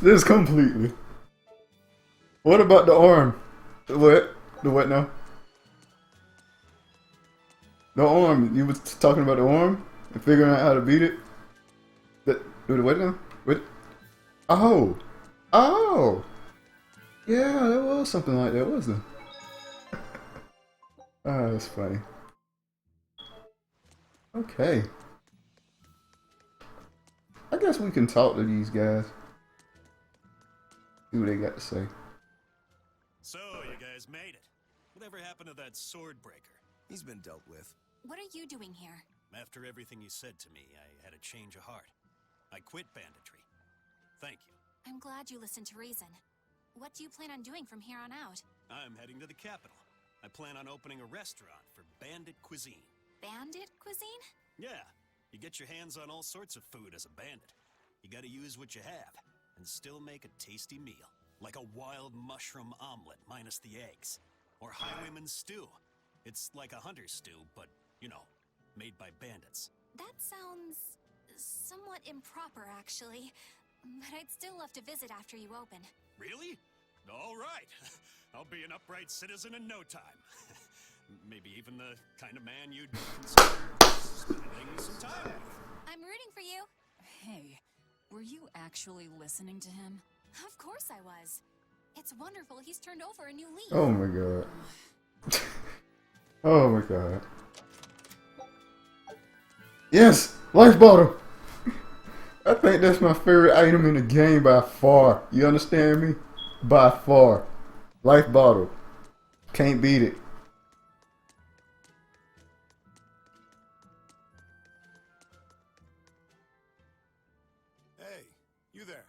this completely. What about the arm? What? The what now? The arm. You was talking about the arm and figuring out how to beat it. The what now? What? Oh. Oh. Yeah, there was something like that, wasn't there? Ah, that's funny. Okay. I guess we can talk to these guys. See what they got to say. So, you guys made it. Whatever happened to that sword breaker? He's been dealt with. What are you doing here? After everything you said to me, I had a change of heart. I quit banditry. Thank you. I'm glad you listened to reason. What do you plan on doing from here on out? I'm heading to the capital. I plan on opening a restaurant for bandit cuisine. Bandit cuisine? Yeah, you get your hands on all sorts of food as a bandit. You gotta use what you have, and still make a tasty meal. Like a wild mushroom omelet minus the eggs. Or highwayman stew. It's like a hunter's stew, but, you know, made by bandits. That sounds somewhat improper, actually. But I'd still love to visit after you open. Really? All right. I'll be an upright citizen in no time. Maybe even the kind of man you'd consider spending some time with. I'm rooting for you. Hey, were you actually listening to him? Of course I was. It's wonderful he's turned over a new leaf. Oh my god. Oh my god. Yes! Life bottle! I think that's my favorite item in the game by far. You understand me? By far. Life bottle. Can't beat it. Hey, you there.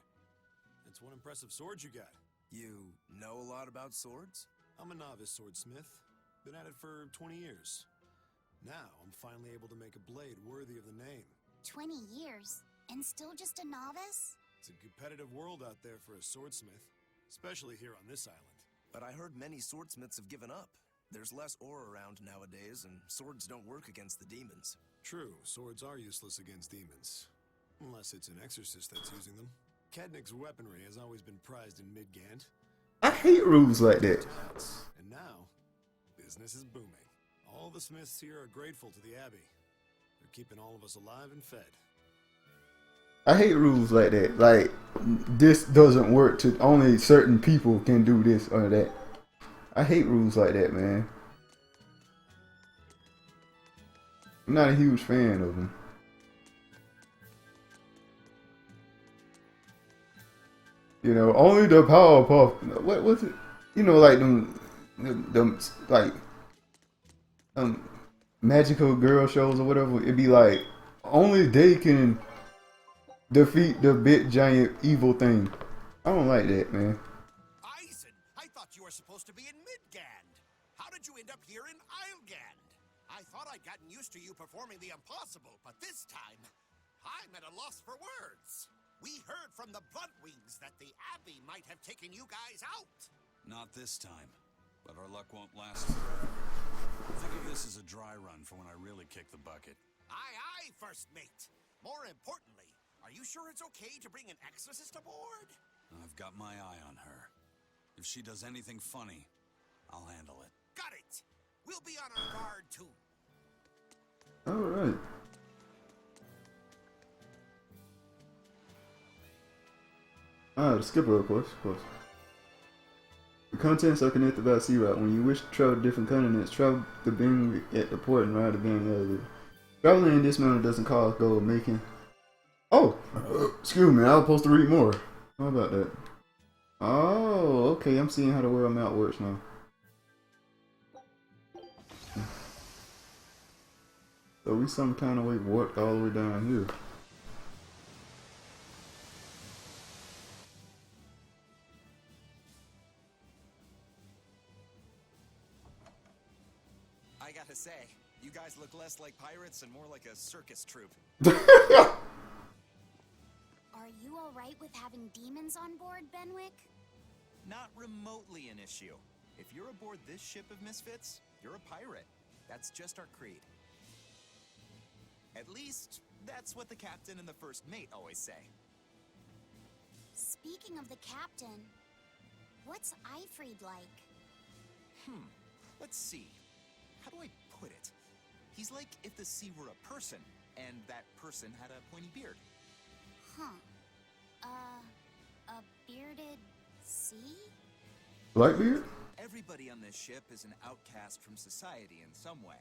That's one impressive sword you got. You know a lot about swords? I'm a novice swordsmith. Been at it for 20 years. Now, I'm finally able to make a blade worthy of the name. 20 years? And still just a novice? It's a competitive world out there for a swordsmith. Especially here on this island. But I heard many swordsmiths have given up. There's less ore around nowadays, and swords don't work against the demons. True, swords are useless against demons. Unless it's an exorcist that's using them. Kadnik's weaponry has always been prized in Midgand. I hate rules like that. And now, business is booming. All the smiths here are grateful to the Abbey. They're keeping all of us alive and fed. I hate rules like that. Like, this doesn't work to only certain people can do this or that. I hate rules like that, man. I'm not a huge fan of them. You know, only the Powerpuff. What was it? You know, like them like magical girl shows or whatever. It'd be like only they can defeat the big giant evil thing. I don't like that, man. Eisen, I thought you were supposed to be in Midgand. How did you end up here in Islegand? I thought I'd gotten used to you performing the impossible, but this time, I'm at a loss for words. We heard from the Bloodwings that the Abbey might have taken you guys out. Not this time, but our luck won't last forever. Think of this as a dry run for when I really kick the bucket. Aye, aye, first mate. More importantly, are you sure it's okay to bring an exorcist aboard? I've got my eye on her. If she does anything funny, I'll handle it. Got it. We'll be on our guard, too. Alright. The skipper, of course. The contents are connected by a sea route. When you wish to travel to different continents, travel the bin at the port and ride the bin elevator. Traveling in this manner doesn't cost gold making. Oh! Excuse me, I was supposed to read more. How about that? Oh, okay, I'm seeing how the world map works now. So we some kind of way warped all the way down here. I gotta say, you guys look less like pirates and more like a circus troupe. Are you alright with having demons on board, Benwick? Not remotely an issue. If you're aboard this ship of misfits, you're a pirate. That's just our creed. At least, that's what the captain and the first mate always say. Speaking Speaking of the captain, what's Eifried like? Let's see. How do I put it? He's like if the sea were a person, and that person had a pointy beard. A bearded sea? Blackbeard? Everybody on this ship is an outcast from society in some way.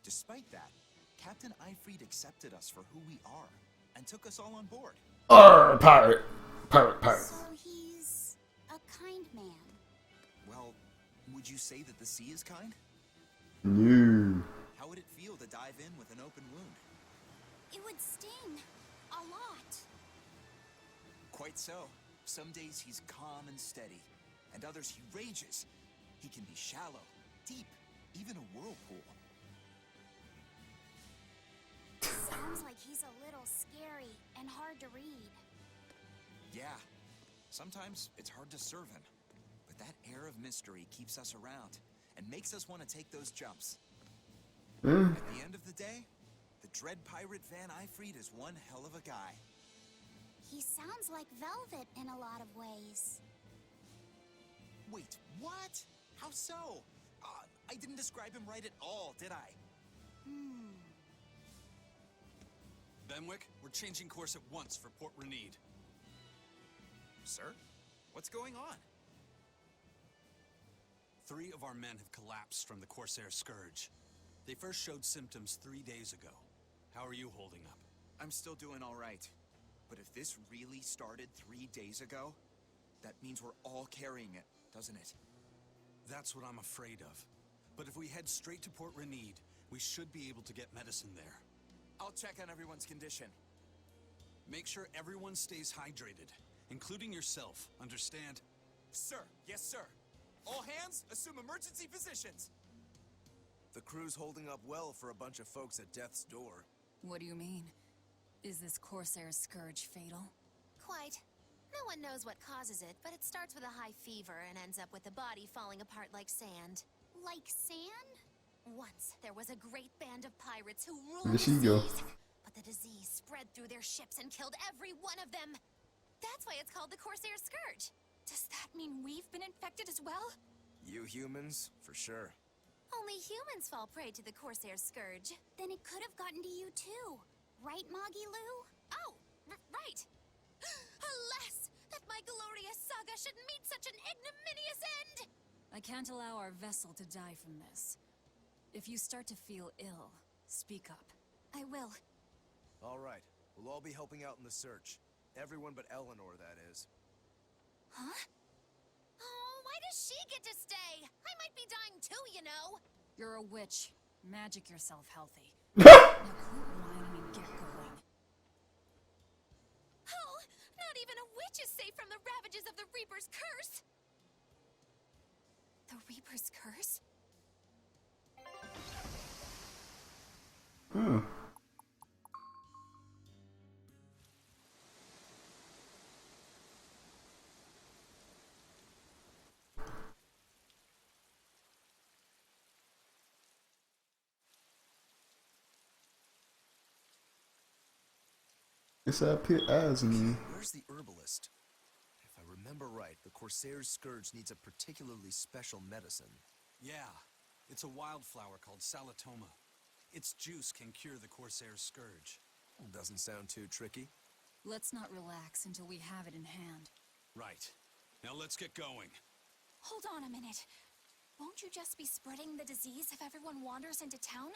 Despite that, Captain Eifried accepted us for who we are, and took us all on board. Arr, pirate. Pirate. So he's a kind man. Well, would you say that the sea is kind? No. How would it feel to dive in with an open wound? It would sting. A lot. Quite so. Some days he's calm and steady, and others he rages. He can be shallow, deep, even a whirlpool. Sounds like he's a little scary and hard to read. Yeah, sometimes it's hard to serve him, but that air of mystery keeps us around and makes us want to take those jumps. At the end of the day, the dread pirate Van Eifried is one hell of a guy. He sounds like Velvet in a lot of ways. Wait, what? How so? I didn't describe him right at all, did I? Benwick, we're changing course at once for Port Renede. Sir? What's going on? 3 of our men have collapsed from the Corsair Scourge. They first showed symptoms 3 days ago. How are you holding up? I'm still doing all right. But if this really started 3 days ago, that means we're all carrying it, doesn't it? That's what I'm afraid of. But if we head straight to Port Renede, we should be able to get medicine there. I'll check on everyone's condition. Make sure everyone stays hydrated, including yourself, understand? Sir, yes sir. All hands, assume emergency positions. The crew's holding up well for a bunch of folks at death's door. What do you mean? Is this Corsair Scourge fatal? Quite. No one knows what causes it, but it starts with a high fever and ends up with the body falling apart like sand. Like sand? Once, there was a great band of pirates who ruled There she the go. seas, but the disease spread through their ships and killed every one of them. That's why it's called the Corsair Scourge. Does that mean we've been infected as well? You humans, for sure. Only humans fall prey to the Corsair Scourge. Then it could have gotten to you too. Right, Moggy Lou? Oh, right. Alas, that my glorious saga should meet such an ignominious end! I can't allow our vessel to die from this. If you start to feel ill, speak up. I will. All right, we'll all be helping out in the search. Everyone but Eleanor, that is. Huh? Oh, why does she get to stay? I might be dying too, you know. You're a witch. Magic yourself healthy. Now quit whining and get going. Oh, not even a witch is safe from the ravages of the Reaper's curse. The Reaper's curse? Huh. It's I put eyes in me. Where's the herbalist? If I remember right, the Corsair's Scourge needs a particularly special medicine. Yeah, it's a wildflower called Salatoma. Its juice can cure the Corsair Scourge. Doesn't sound too tricky. Let's not relax until we have it in hand. Right. Now let's get going. Hold on a minute. Won't you just be spreading the disease if everyone wanders into town?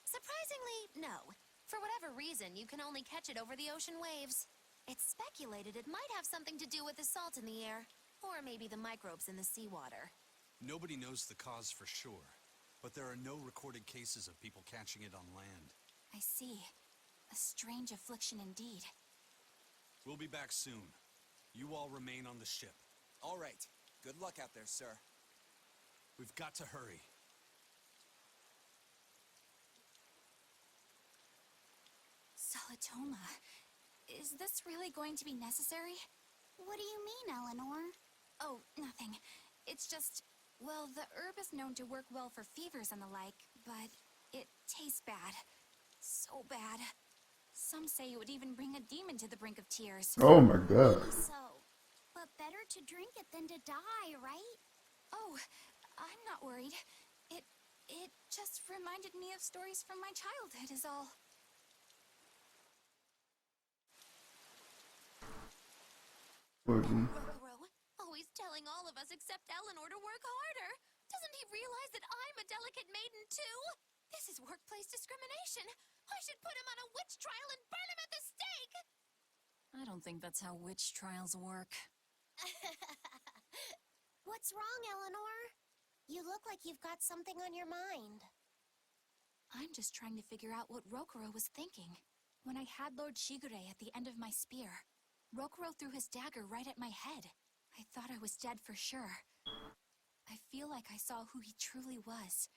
Surprisingly, no. For whatever reason, you can only catch it over the ocean waves. It's speculated it might have something to do with the salt in the air, or maybe the microbes in the seawater. Nobody knows the cause for sure, but there are no recorded cases of people catching it on land. I see. A strange affliction indeed. We'll be back soon. You all remain on the ship. All right. Good luck out there, sir. We've got to hurry. Salatoma. Is this really going to be necessary? What do you mean, Eleanor? Oh, nothing. It's just, well, the herb is known to work well for fevers and the like, but it tastes bad. So bad. Some say it would even bring a demon to the brink of tears. Oh my god. Maybe so. die, right? Oh, I'm not worried. It just reminded me of stories from my childhood is all. Origin. Rokuro, always telling all of us except Eleanor to work harder. Doesn't he realize that I'm a delicate maiden too? This is workplace discrimination. I should put him on a witch trial and burn him at the stake. I don't think that's how witch trials work. What's wrong, Eleanor? You look like you've got something on your mind. I'm just trying to figure out what Rokuro was thinking. When I had Lord Shigure at the end of my spear, Rokuro threw his dagger right at my head. I thought I was dead for sure. I feel like I saw who he truly was,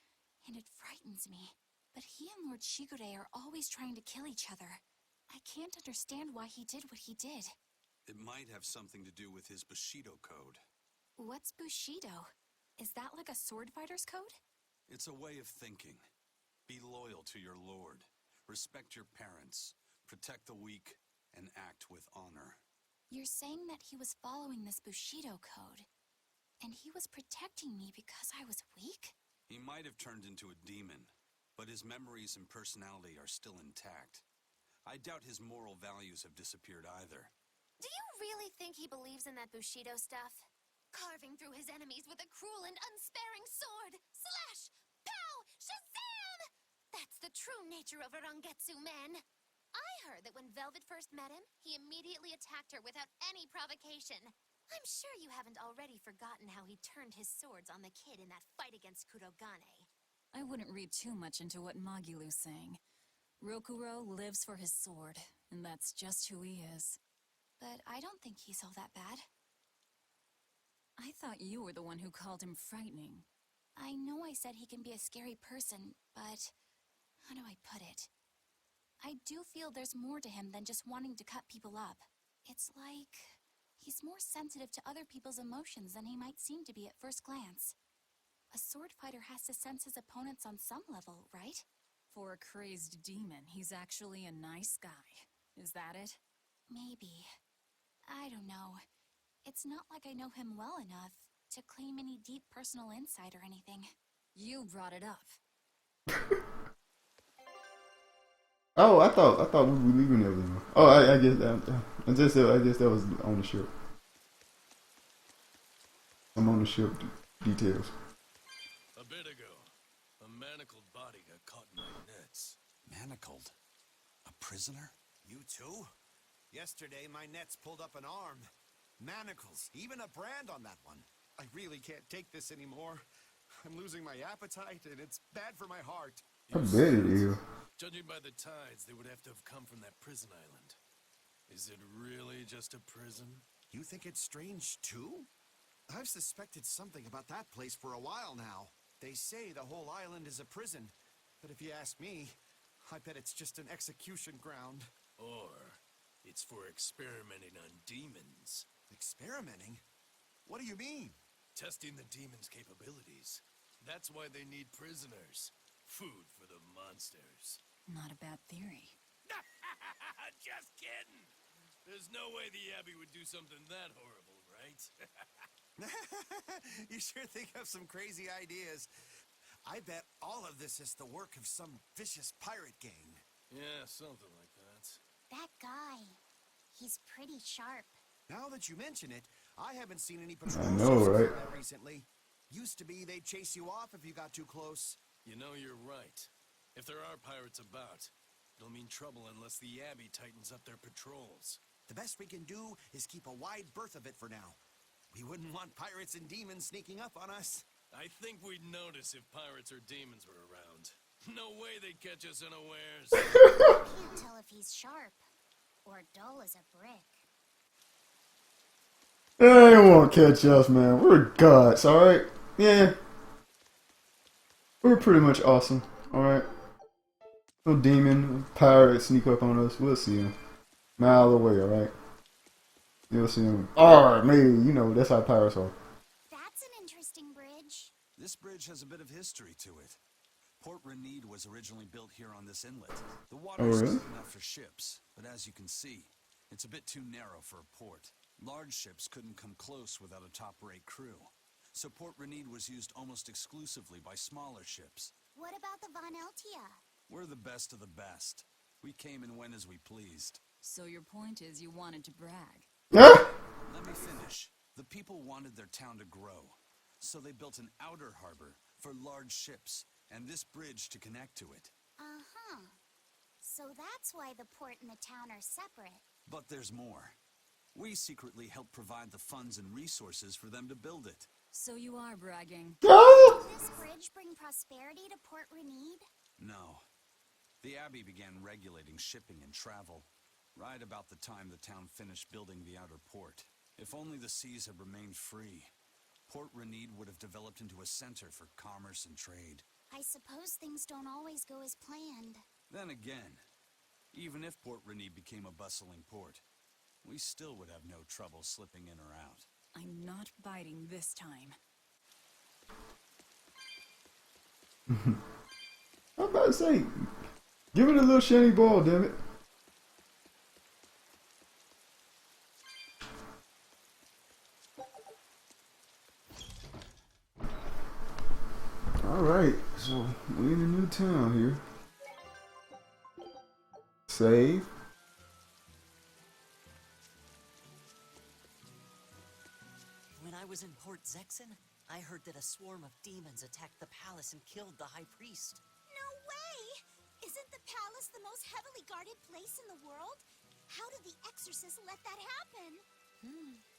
and it frightens me. But he and Lord Shigure are always trying to kill each other. I can't understand why he did what he did. It might have something to do with his Bushido code. What's Bushido? Is that like a sword fighter's code? It's a way of thinking. Be loyal to your lord. Respect your parents. Protect the weak. And act with honor. You're saying that he was following this Bushido code, and he was protecting me because I was weak? He might have turned into a demon, but his memories and personality are still intact. I doubt his moral values have disappeared either. Do you really think he believes in that Bushido stuff? Carving through his enemies with a cruel and unsparing sword! Slash! Pow! Shazam! That's the true nature of a Rangetsu man! I heard that when Velvet first met him, he immediately attacked her without any provocation. I'm sure you haven't already forgotten how he turned his swords on the kid in that fight against Kurogane. I wouldn't read too much into what Magilu's saying. Rokuro lives for his sword, and that's just who he is. But I don't think he's all that bad. I thought you were the one who called him frightening. I know I said he can be a scary person, but how do I put it? I do feel there's more to him than just wanting to cut people up. It's like he's more sensitive to other people's emotions than he might seem to be at first glance. A sword fighter has to sense his opponents on some level, right? For a crazed demon, he's actually a nice guy. Is that it? Maybe. I don't know. It's not like I know him well enough to claim any deep personal insight or anything. You brought it up. Oh, I thought we were leaving everything. Oh, I guess I guess that was on the ship. I'm on the ship. Details. A bit ago, a manacled body got caught in my nets. Manacled? A prisoner? You too? Yesterday, my nets pulled up an arm. Manacles, even a brand on that one. I really can't take this anymore. I'm losing my appetite, and it's bad for my heart. I bet it is. Judging by the tides, they would have to have come from that prison island. Is it really just a prison? You think it's strange, too? I've suspected something about that place for a while now. They say the whole island is a prison, but if you ask me, I bet it's just an execution ground. Or it's for experimenting on demons. Experimenting? What do you mean? Testing the demons' capabilities. That's why they need prisoners. Food for the monsters. Not a bad theory. Just kidding! There's no way the Abbey would do something that horrible, right? You sure think of some crazy ideas. I bet all of this is the work of some vicious pirate gang. Yeah, something like that. That guy, he's pretty sharp. Now that you mention it, I haven't seen any I patrol know, ships right? like that recently. Used to be they'd chase you off if you got too close. You know, you're right. If there are pirates about, it'll mean trouble unless the Abbey tightens up their patrols. The best we can do is keep a wide berth of it for now. We wouldn't want pirates and demons sneaking up on us. I think we'd notice if pirates or demons were around. No way they'd catch us unawares. Can't tell if he's sharp or dull as a brick. They won't catch us, man. We're gods, alright? Yeah. We're pretty much awesome, alright? No demon, pirate sneak up on us. We'll see him. Mile away, alright? You'll see him. Alright, me. You know, that's how pirates are. That's an interesting bridge. This bridge has a bit of history to it. Port Renede was originally built here on this inlet. The water is really? deep enough for ships, but as you can see, it's a bit too narrow for a port. Large ships couldn't come close without a top-rate crew, so Port Renede was used almost exclusively by smaller ships. What about the Von Eltia? We're the best of the best. We came and went as we pleased. So your point is you wanted to brag. Let me finish. The people wanted their town to grow, so they built an outer harbor for large ships and this bridge to connect to it. Uh-huh. So that's why the port and the town are separate. But there's more. We secretly helped provide the funds and resources for them to build it. So you are bragging. Will this bridge bring prosperity to Port Renede? No. The Abbey began regulating shipping and travel, right about the time the town finished building the outer port. If only the seas had remained free, Port Renede would have developed into a center for commerce and trade. I suppose things don't always go as planned. Then again, even if Port Renede became a bustling port, we still would have no trouble slipping in or out. I'm not biting this time. I'm about to say, give it a little shiny ball, damn it. Alright, so we're in a new town here. Save. When I was in Port Zexen, I heard that a swarm of demons attacked the palace and killed the High Priest. No way! Isn't the palace the most heavily guarded place in the world? How did the exorcists let that happen?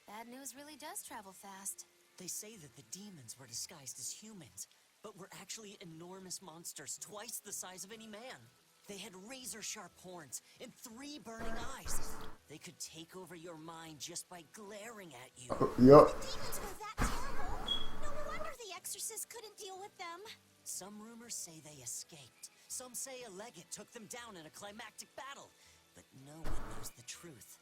Bad news really does travel fast. They say that the demons were disguised as humans, but were actually enormous monsters, twice the size of any man. They had razor-sharp horns and 3 burning eyes. They could take over your mind just by glaring at you. Yup. The demons were that terrible. No wonder the exorcists couldn't deal with them. Some rumors say they escaped. Some say a legate took them down in a climactic battle. But no one knows the truth.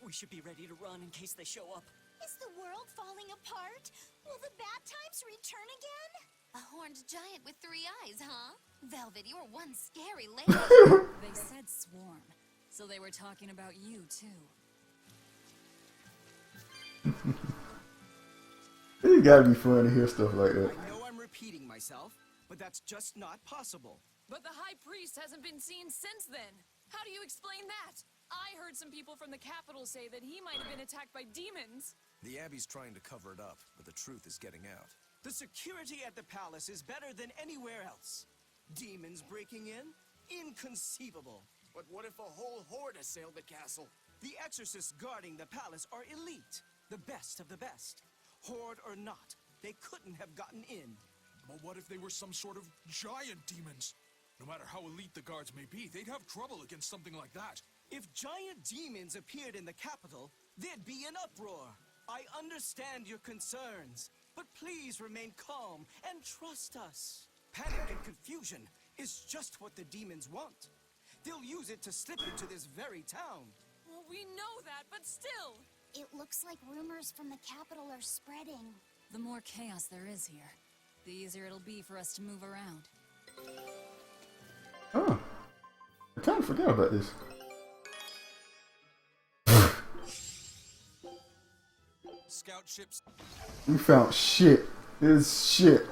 We should be ready to run in case they show up. Is the world falling apart? Will the bad times return again? A horned giant with 3 eyes, huh? Velvet, you're one scary lady. They said swarm, so they were talking about you, too. It gotta be fun to hear stuff like that. I know I'm repeating myself, but that's just not possible. But the High Priest hasn't been seen since then. How do you explain that? I heard some people from the capital say that he might have been attacked by demons. The Abbey's trying to cover it up, but the truth is getting out. The security at the palace is better than anywhere else. Demons breaking in? Inconceivable. But what if a whole horde assailed the castle? The exorcists guarding the palace are elite, the best of the best. Horde or not, they couldn't have gotten in. But what if they were some sort of giant demons? No matter how elite the guards may be, they'd have trouble against something like that. If giant demons appeared in the capital, there'd be an uproar. I understand your concerns, but please remain calm and trust us. Panic and confusion is just what the demons want. They'll use it to slip into this very town. Well, we know that, but still. It looks like rumors from the capital are spreading. The more chaos there is here, the easier it'll be for us to move around. Oh, I kind of forgot about this. Scout ships. We found shit. This shit.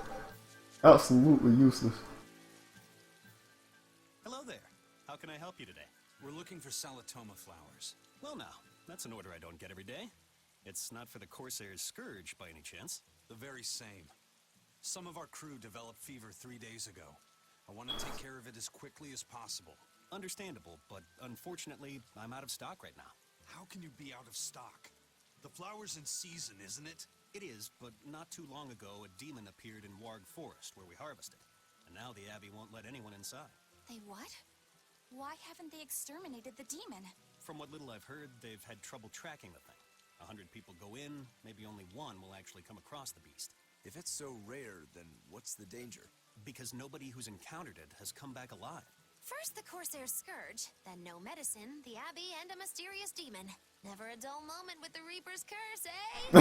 Absolutely useless. Hello there. How can I help you today? We're looking for Salatoma flowers. Well now, that's an order I don't get every day. It's not for the Corsair's Scourge by any chance. The very same. Some of our crew developed fever 3 days ago. I want to take care of it as quickly as possible. Understandable, but unfortunately, I'm out of stock right now. How can you be out of stock? The flower's in season, isn't it? It is, but not too long ago, a demon appeared in Warg Forest, where we harvested. And now the Abbey won't let anyone inside. They what? Why haven't they exterminated the demon? From what little I've heard, they've had trouble tracking the thing. 100 people go in, maybe only one will actually come across the beast. If it's so rare, then what's the danger? Because nobody who's encountered it has come back alive. First the Corsair's Scourge, then no medicine, the Abbey, and a mysterious demon. Never a dull moment with the Reaper's Curse, eh?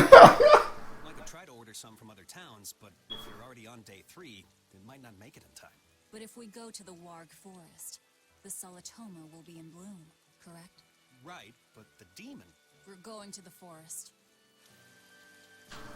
I could try to order some from other towns, but if you're already on day 3, it might not make it in time. But if we go to the Warg Forest, the Salatoma will be in bloom, correct? Right, but the demon... We're going to the forest.